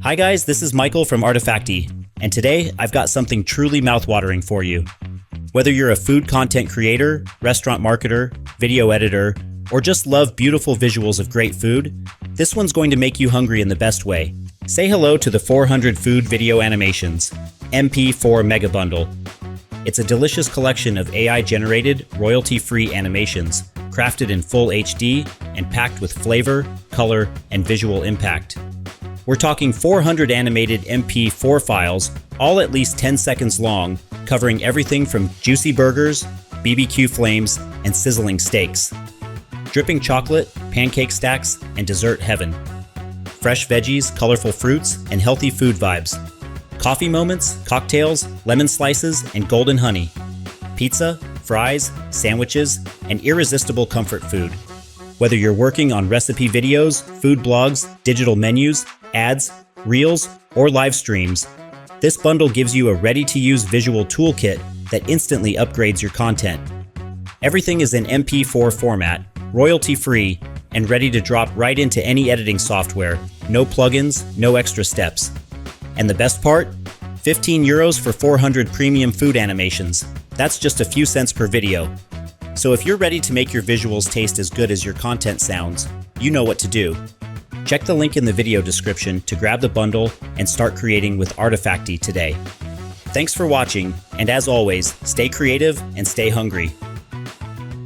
Hi guys, this is Michael from Artefacti, and today I've got something truly mouthwatering for you. Whether you're a food content creator, restaurant marketer, video editor, or just love beautiful visuals of great food, this one's going to make you hungry in the best way. Say hello to the 400 Food Video Animations, MP4 Mega Bundle. It's a delicious collection of AI-generated, royalty-free animations, crafted in full HD and packed with flavor, color, and visual impact. We're talking 400 animated MP4 files, all at least 10 seconds long, covering everything from juicy burgers, BBQ flames, and sizzling steaks. Dripping chocolate, pancake stacks, and dessert heaven. Fresh veggies, colorful fruits, and healthy food vibes. Coffee moments, cocktails, lemon slices, and golden honey. Pizza, fries, sandwiches, and irresistible comfort food. Whether you're working on recipe videos, food blogs, digital menus, ads, reels, or live streams, this bundle gives you a ready-to-use visual toolkit that instantly upgrades your content. Everything is in MP4 format, royalty-free, and ready to drop right into any editing software. No plugins, no extra steps. And the best part? 15 euros for 400 premium food animations. That's just a few cents per video. So if you're ready to make your visuals taste as good as your content sounds, you know what to do. Check the link in the video description to grab the bundle and start creating with Artefacti today. Thanks for watching, and as always, stay creative and stay hungry.